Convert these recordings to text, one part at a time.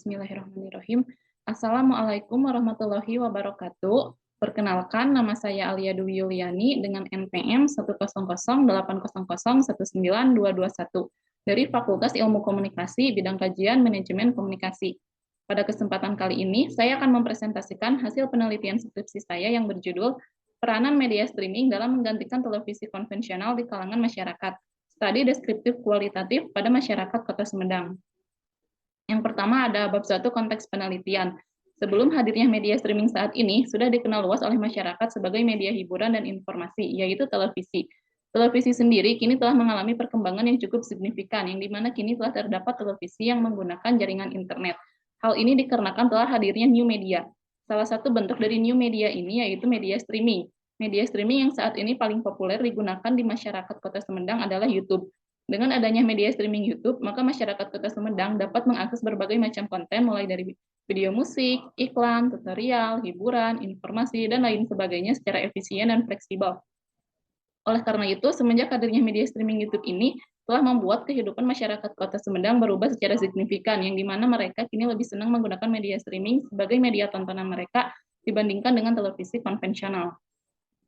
Bismillahirrahmanirrahim. Assalamualaikum warahmatullahi wabarakatuh. Perkenalkan, nama saya Alia Dwi Yuliani dengan NPM 10080019221 dari Fakultas Ilmu Komunikasi Bidang Kajian Manajemen Komunikasi. Pada kesempatan kali ini, saya akan mempresentasikan hasil penelitian skripsi saya yang berjudul Peranan Media Streaming dalam Menggantikan Televisi Konvensional di Kalangan Masyarakat. Studi Deskriptif Kualitatif pada Masyarakat Kota Sumedang. Yang pertama ada bab 1 konteks penelitian. Sebelum hadirnya media streaming saat ini, sudah dikenal luas oleh masyarakat sebagai media hiburan dan informasi, yaitu televisi. Televisi sendiri kini telah mengalami perkembangan yang cukup signifikan, yang dimana kini telah terdapat televisi yang menggunakan jaringan internet. Hal ini dikarenakan telah hadirnya new media. Salah satu bentuk dari new media ini yaitu media streaming. Media streaming yang saat ini paling populer digunakan di masyarakat Kota Sumedang adalah YouTube. Dengan adanya media streaming YouTube, maka masyarakat Kota Sumedang dapat mengakses berbagai macam konten, mulai dari video musik, iklan, tutorial, hiburan, informasi, dan lain sebagainya secara efisien dan fleksibel. Oleh karena itu, semenjak hadirnya media streaming YouTube ini, telah membuat kehidupan masyarakat Kota Sumedang berubah secara signifikan, yang dimana mereka kini lebih senang menggunakan media streaming sebagai media tontonan mereka dibandingkan dengan televisi konvensional.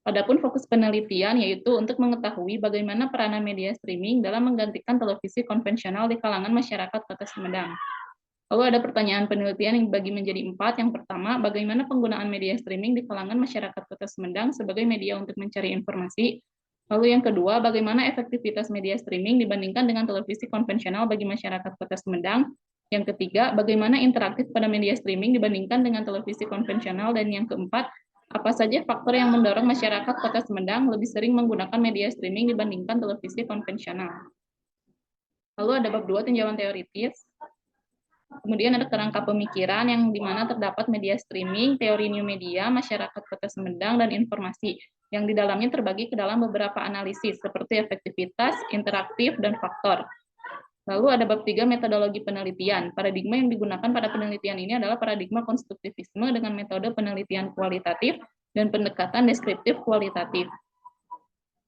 Adapun fokus penelitian yaitu untuk mengetahui bagaimana peranan media streaming dalam menggantikan televisi konvensional di kalangan masyarakat Kota Sumedang. Lalu ada pertanyaan penelitian yang dibagi menjadi 4. Yang pertama, bagaimana penggunaan media streaming di kalangan masyarakat Kota Sumedang sebagai media untuk mencari informasi. Lalu yang kedua, bagaimana efektivitas media streaming dibandingkan dengan televisi konvensional bagi masyarakat Kota Sumedang. Yang ketiga, bagaimana interaktif pada media streaming dibandingkan dengan televisi konvensional. Dan yang keempat, apa saja faktor yang mendorong masyarakat Kota Sumedang lebih sering menggunakan media streaming dibandingkan televisi konvensional. Lalu ada bab 2 tinjauan teoritis. Kemudian ada kerangka pemikiran yang dimana terdapat media streaming, teori new media, masyarakat Kota Sumedang, dan informasi yang di dalamnya terbagi ke dalam beberapa analisis seperti efektivitas, interaktif, dan faktor. Lalu ada bab 3 metodologi penelitian. Paradigma yang digunakan pada penelitian ini adalah paradigma konstruktivisme dengan metode penelitian kualitatif dan pendekatan deskriptif kualitatif.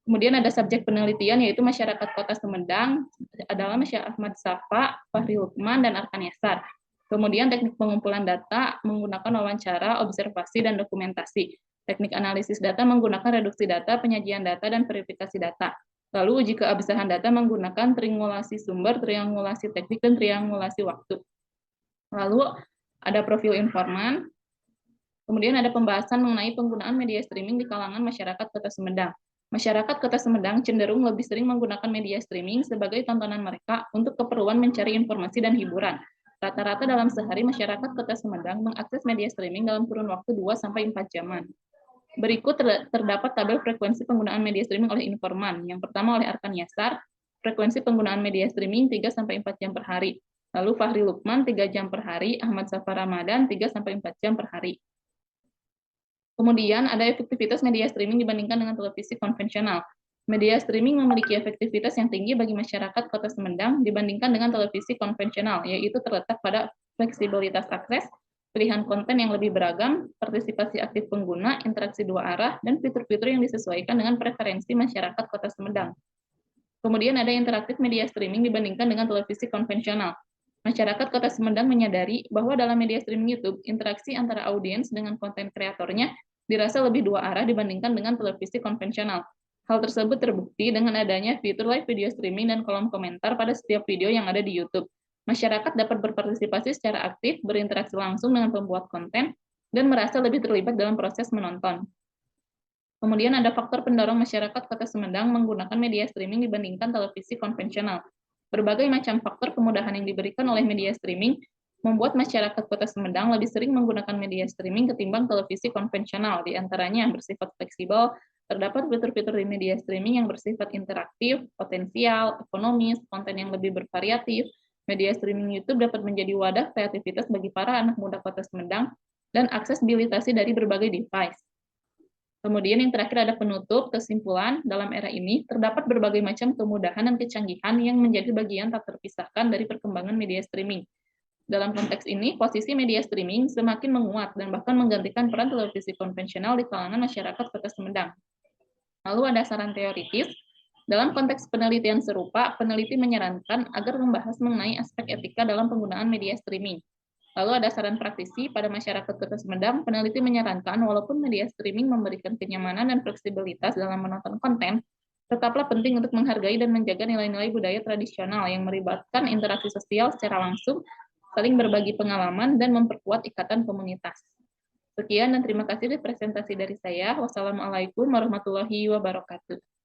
Kemudian ada subjek penelitian yaitu masyarakat Kota Sumedang adalah Masya Ahmad Safa, Fahri Lukman, dan Arkan Yasar. Kemudian teknik pengumpulan data menggunakan wawancara, observasi, dan dokumentasi. Teknik analisis data menggunakan reduksi data, penyajian data, dan verifikasi data. Lalu uji keabsahan data menggunakan triangulasi sumber, triangulasi teknik, dan triangulasi waktu. Lalu ada profil informan. Kemudian ada pembahasan mengenai penggunaan media streaming di kalangan masyarakat Kota Sumedang. Masyarakat Kota Sumedang cenderung lebih sering menggunakan media streaming sebagai tontonan mereka untuk keperluan mencari informasi dan hiburan. Rata-rata dalam sehari masyarakat Kota Sumedang mengakses media streaming dalam kurun waktu 2-4 jaman. Berikut terdapat tabel frekuensi penggunaan media streaming oleh informan. Yang pertama oleh Arkan Yasar, frekuensi penggunaan media streaming 3-4 jam per hari. Lalu Fahri Lukman 3 jam per hari, Ahmad Safar Ramadan 3-4 jam per hari. Kemudian ada efektivitas media streaming dibandingkan dengan televisi konvensional. Media streaming memiliki efektivitas yang tinggi bagi masyarakat Kota Sumedang dibandingkan dengan televisi konvensional, yaitu terletak pada fleksibilitas akses, pilihan konten yang lebih beragam, partisipasi aktif pengguna, interaksi dua arah, dan fitur-fitur yang disesuaikan dengan preferensi masyarakat Kota Sumedang. Kemudian ada interaktif media streaming dibandingkan dengan televisi konvensional. Masyarakat Kota Sumedang menyadari bahwa dalam media streaming YouTube, interaksi antara audiens dengan konten kreatornya dirasa lebih dua arah dibandingkan dengan televisi konvensional. Hal tersebut terbukti dengan adanya fitur live video streaming dan kolom komentar pada setiap video yang ada di YouTube. Masyarakat dapat berpartisipasi secara aktif, berinteraksi langsung dengan pembuat konten, dan merasa lebih terlibat dalam proses menonton. Kemudian ada faktor pendorong masyarakat Kota Sumedang menggunakan media streaming dibandingkan televisi konvensional. Berbagai macam faktor kemudahan yang diberikan oleh media streaming membuat masyarakat Kota Sumedang lebih sering menggunakan media streaming ketimbang televisi konvensional. Di antaranya yang bersifat fleksibel, terdapat fitur-fitur di media streaming yang bersifat interaktif, potensial, ekonomis, konten yang lebih bervariatif. Media streaming YouTube dapat menjadi wadah kreativitas bagi para anak muda Kota Sumedang dan aksesibilitas dari berbagai device. Kemudian yang terakhir ada penutup, kesimpulan, dalam era ini terdapat berbagai macam kemudahan dan kecanggihan yang menjadi bagian tak terpisahkan dari perkembangan media streaming. Dalam konteks ini, posisi media streaming semakin menguat dan bahkan menggantikan peran televisi konvensional di kalangan masyarakat Kota Sumedang. Lalu ada saran teoritis. Dalam konteks penelitian serupa, peneliti menyarankan agar membahas mengenai aspek etika dalam penggunaan media streaming. Lalu ada saran praktisi pada masyarakat Kota Sumedang, peneliti menyarankan walaupun media streaming memberikan kenyamanan dan fleksibilitas dalam menonton konten, tetaplah penting untuk menghargai dan menjaga nilai-nilai budaya tradisional yang melibatkan interaksi sosial secara langsung, saling berbagi pengalaman, dan memperkuat ikatan komunitas. Sekian dan terima kasih presentasi dari saya. Wassalamualaikum warahmatullahi wabarakatuh.